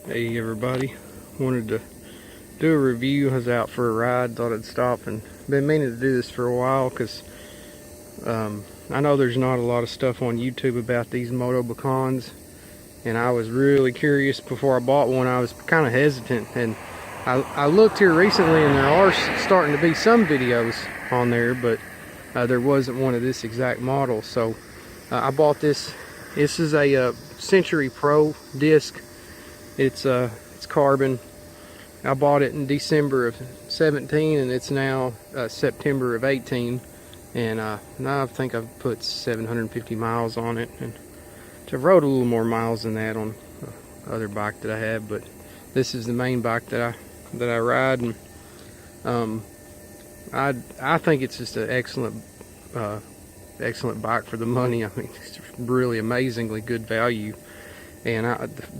Hey everybody, wanted to do a review. I was out for a ride, thought I'd stop, and been meaning to do this for a while because I know there's not a lot of stuff on YouTube about these Motobecanes, and I was really curious before I bought one. I was kind of hesitant, and I looked here recently and there are starting to be some videos on there, but there wasn't one of this exact model. So I bought this. This is a Century Pro disc. It's carbon. I bought it in December of 17 and it's now September of 18, and now I think I've put 750 miles on it, and I've rode a little more miles than that on the other bike that I have, but this is the main bike that I ride, and I think it's just an excellent bike for the money. I mean, it's really amazingly good value. And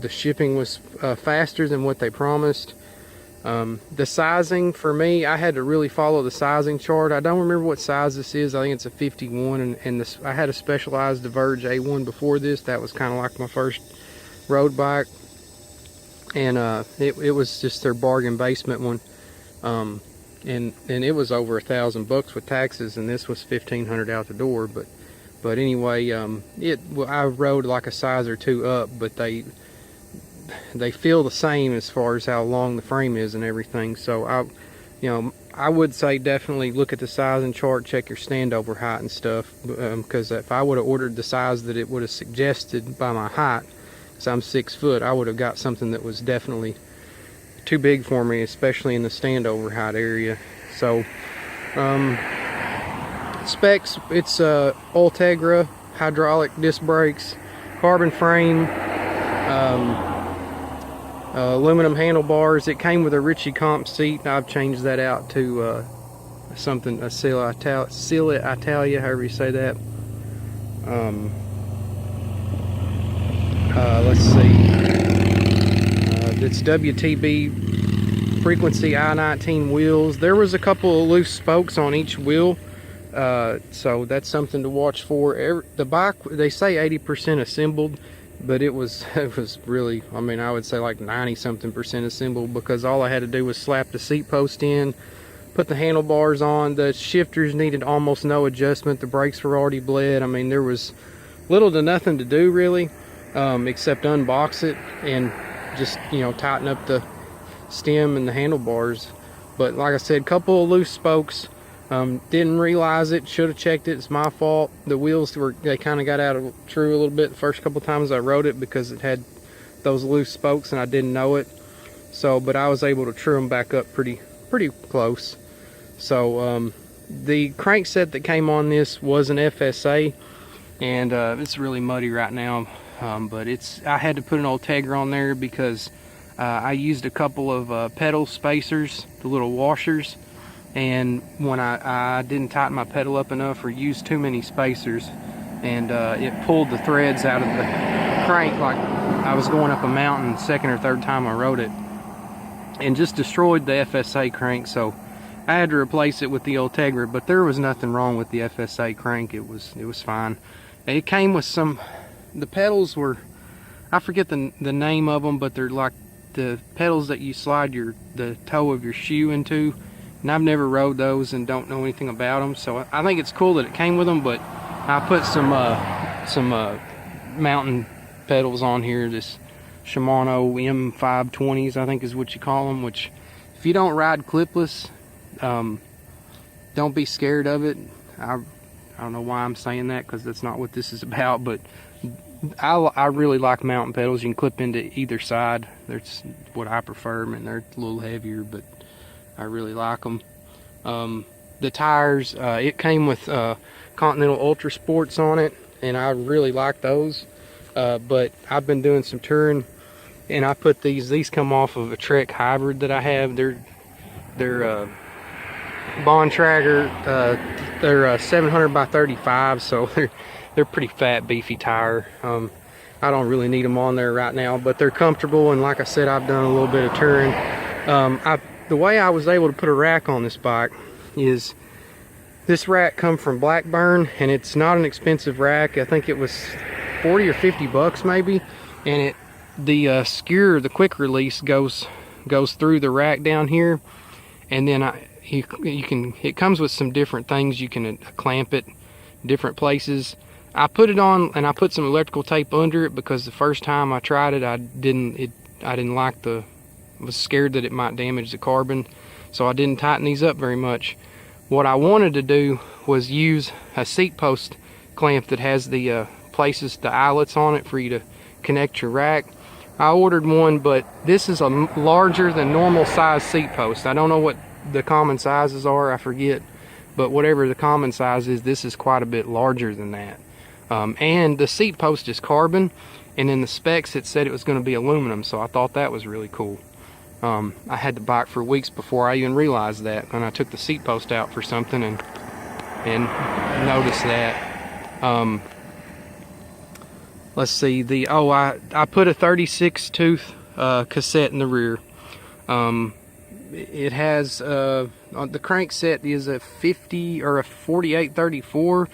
the shipping was faster than what they promised. The sizing for me, I had to really follow the sizing chart. I don't remember what size this is. I think it's a 51, and this, I had a Specialized Diverge A1 before this. That was kind of like my first road bike, and it was just their bargain basement one, and it was over $1,000 with taxes, and this was $1,500 out the door. But anyway, I rode like a size or two up, but they feel the same as far as how long the frame is and everything. So I would say definitely look at the sizing chart, check your standover height and stuff, because if I would have ordered the size that it would have suggested by my height, because I'm 6 foot, I would have got something that was definitely too big for me, especially in the standover height area. So specs, it's Ultegra hydraulic disc brakes, carbon frame, aluminum handlebars. It came with a Ritchie comp seat. I've changed that out to something, a Silla Italia, however you say that. Let's see, it's WTB frequency I-19 wheels. There was a couple of loose spokes on each wheel. So that's something to watch for. The bike, they say 80% assembled, but it was really, I mean, I would say like 90-something% assembled, because all I had to do was slap the seat post in, put the handlebars on. The shifters needed almost no adjustment. The brakes were already bled. I mean, there was little to nothing to do really, except unbox it and just, tighten up the stem and the handlebars. But like I said, couple of loose spokes. Didn't realize it, should have checked it. It's my fault. The wheels they kind of got out of true a little bit the first couple times I rode it, because it had those loose spokes and I didn't know it. So, but I was able to true them back up pretty close. So the crankset that came on this was an FSA, and it's really muddy right now, but I had to put an Ultegra on there because I used a couple of pedal spacers, the little washers, and when I didn't tighten my pedal up enough or use too many spacers, and it pulled the threads out of the crank like I was going up a mountain second or third time I rode it, and just destroyed the FSA crank. So I had to replace it with the Ultegra, but there was nothing wrong with the FSA crank. It was fine. It came with the pedals were, I forget the name of them, but they're like the pedals that you slide the toe of your shoe into. And I've never rode those and don't know anything about them, so I think it's cool that it came with them. But I put some mountain pedals on here, this Shimano M520s, I think is what you call them, which if you don't ride clipless, don't be scared of it. I don't know why I'm saying that, because that's not what this is about, but I really like mountain pedals. You can clip into either side. That's what I prefer. I mean, they're a little heavier, but I really like them. The tires, it came with Continental Ultra Sports on it, and I really like those. But I've been doing some touring, and I put these come off of a Trek hybrid that I have. They're Bond Tracker. They're 700 by 35, so they're pretty fat, beefy tire. I don't really need them on there right now, but they're comfortable, and like I said, I've done a little bit of touring. The way I was able to put a rack on this bike is this rack come from Blackburn, and it's not an expensive rack. I think it was 40 or 50 bucks maybe, and the skewer, the quick release goes through the rack down here, and then you can, it comes with some different things. You can clamp it different places. I put it on and I put some electrical tape under it because the first time I tried it, I didn't like was scared that it might damage the carbon, so I didn't tighten these up very much. What I wanted to do was use a seat post clamp that has the places, the eyelets on it for you to connect your rack. I ordered one, but this is a larger than normal size seat post. I don't know what the common sizes are, I forget, but whatever the common size is, this is quite a bit larger than that. And the seat post is carbon, and in the specs it said it was going to be aluminum, so I thought that was really cool. I had the bike for weeks before I even realized that, and I took the seat post out for something and noticed that. Let's see, I put a 36 tooth cassette in the rear. It has the crank set is a 50 or a 4834,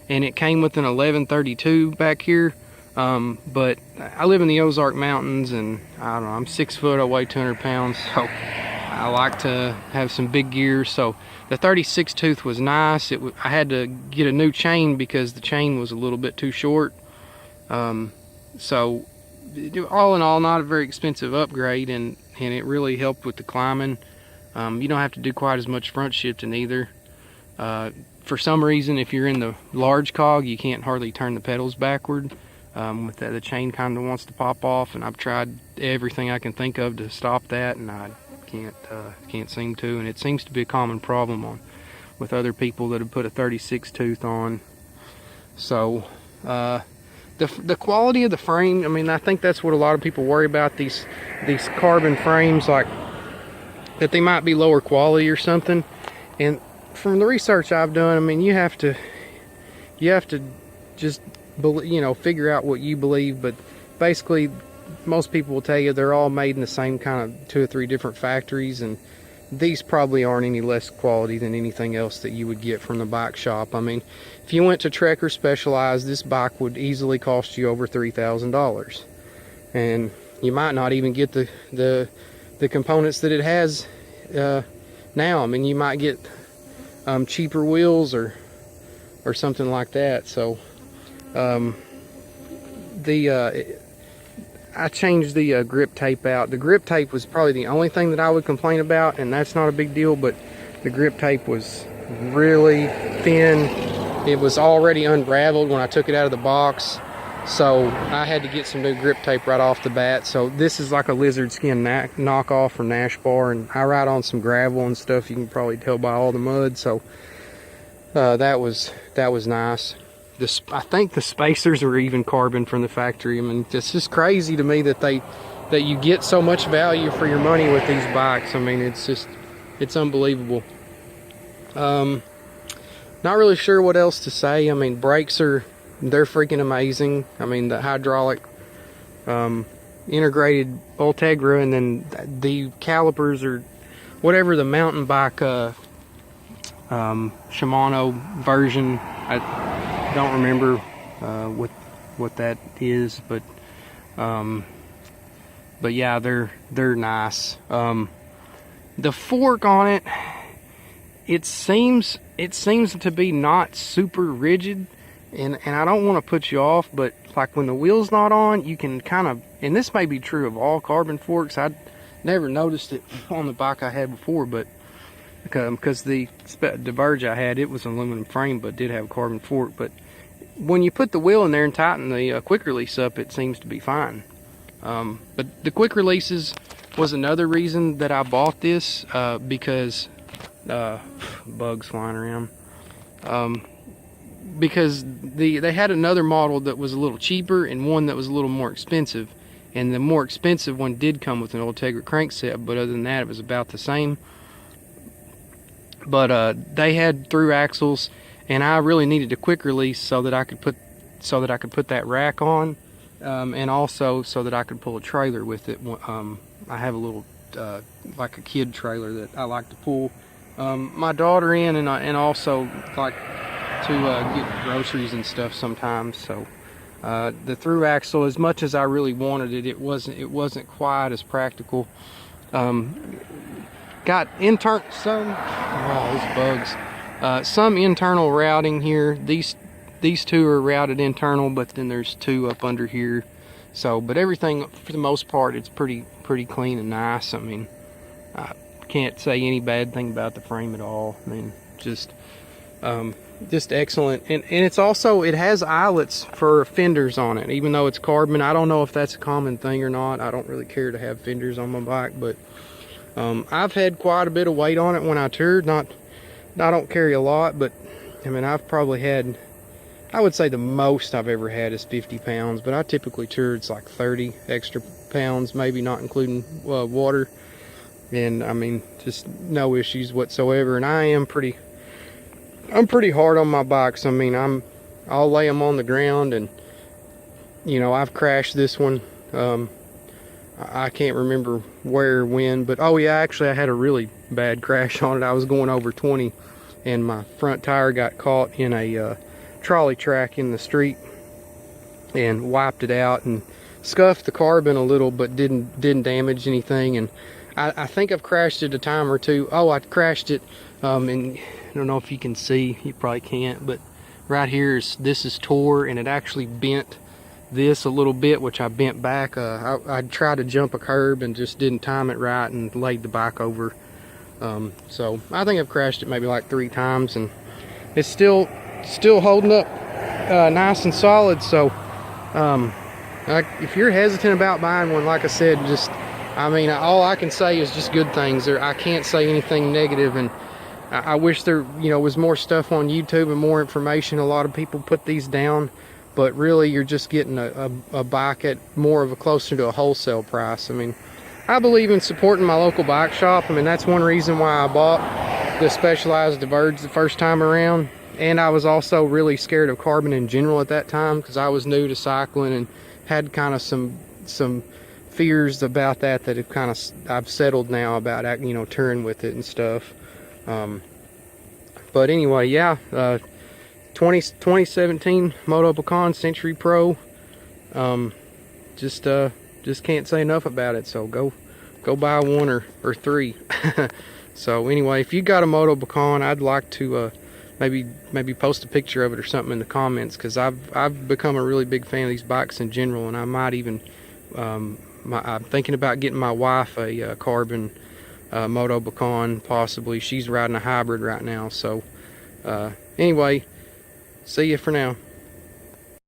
and it came with an 1132 back here. But I live in the Ozark Mountains, and I don't know, I'm 6 foot, I weigh 200 pounds, so I like to have some big gears. So the 36 tooth was nice. I had to get a new chain because the chain was a little bit too short. So all in all, not a very expensive upgrade, and it really helped with the climbing. You don't have to do quite as much front shifting either. For some reason, if you're in the large cog, you can't hardly turn the pedals backward. With that, the chain kind of wants to pop off, and I've tried everything I can think of to stop that, and I can't seem to. And it seems to be a common problem with other people that have put a 36 tooth on. So the quality of the frame, I mean, I think that's what a lot of people worry about, these carbon frames, like that they might be lower quality or something. And from the research I've done, I mean, you have to just, you know, figure out what you believe. But basically, most people will tell you they're all made in the same kind of 2 or 3 different factories, and these probably aren't any less quality than anything else that you would get from the bike shop. I mean, if you went to Trek or Specialized, this bike would easily cost you over $3,000, and you might not even get the components that it has now. I mean, you might get cheaper wheels or something like that. So I changed the grip tape out. The grip tape was probably the only thing that I would complain about, and that's not a big deal, but the grip tape was really thin. It was already unraveled when I took it out of the box, so I had to get some new grip tape right off the bat. So this is like a lizard skin knockoff from Nash Bar, and I ride on some gravel and stuff. You can probably tell by all the mud. So that was nice. I think the spacers are even carbon from the factory. I mean, it's just crazy to me that you get so much value for your money with these bikes. I mean, it's unbelievable. Not really sure what else to say. I mean, brakes they're freaking amazing. I mean, the hydraulic integrated Ultegra, and then the calipers, or whatever the mountain bike Shimano version, I don't remember what that is, but yeah, they're nice. The fork on it seems to be not super rigid, and I don't want to put you off, but like when the wheel's not on, you can kind of, and this may be true of all carbon forks, I'd never noticed it on the bike I had before, but because the Diverge I had, it was an aluminum frame but did have a carbon fork. But when you put the wheel in there and tighten the quick release up, it seems to be fine. But the quick releases was another reason that I bought this, because bugs flying around, because they had another model that was a little cheaper and one that was a little more expensive, and the more expensive one did come with an Ultegra crankset, but other than that it was about the same. But they had through axles, and I really needed a quick release so that I could put that rack on, and also so that I could pull a trailer with it. I have a little like a kid trailer that I like to pull my daughter in, and also like to get groceries and stuff sometimes. So The through axle, as much as I really wanted it, it wasn't quite as practical. Got some internal routing here. These two are routed internal, but then there's two up under here. So, but everything for the most part, it's pretty clean and nice. I mean, I can't say any bad thing about the frame at all. I mean, just excellent. And it's also, it has eyelets for fenders on it, even though it's carbon. I don't know if that's a common thing or not. I don't really care to have fenders on my bike, but I've had quite a bit of weight on it when I toured. I don't carry a lot, but I mean, I've probably had, I would say the most I've ever had is 50 pounds, but I typically tour, it's like 30 extra pounds, maybe not including water. And I mean, just no issues whatsoever. And I'm pretty hard on my bikes. I mean, I'll lay them on the ground, and you know, I've crashed this one. I can't remember where or when, but oh yeah, actually I had a really bad crash on it. I was going over 20 and my front tire got caught in a trolley track in the street and wiped it out and scuffed the carbon a little, but didn't damage anything. And I think I've crashed it a time or two. Oh, I crashed it and I don't know if you can see, you probably can't, but right here this is tore, and it actually bent this a little bit, which I bent back. I tried to jump a curb and just didn't time it right and laid the bike over. So I think I've crashed it maybe like 3 times, and it's still holding up nice and solid. So if you're hesitant about buying one, like I said, just, I mean, all I can say is just good things. I can't say anything negative, and I wish there, you know, was more stuff on YouTube and more information. A lot of people put these down, but really you're just getting a bike at more of a closer to a wholesale price. I mean, I believe in supporting my local bike shop. I mean, that's one reason why I bought the Specialized Diverge the first time around. And I was also really scared of carbon in general at that time, because I was new to cycling and had kind of some fears about that have kind of, I've settled now about, you know, touring with it and stuff. But anyway, yeah, 2017 Motobecane Century Pro. Just can't say enough about it. So go buy one or 3. So anyway, if you got a Motobecane, I'd like to maybe post a picture of it or something in the comments, because I've become a really big fan of these bikes in general, and I might even I'm thinking about getting my wife a carbon Motobecane, possibly. She's riding a hybrid right now. So anyway, see you for now.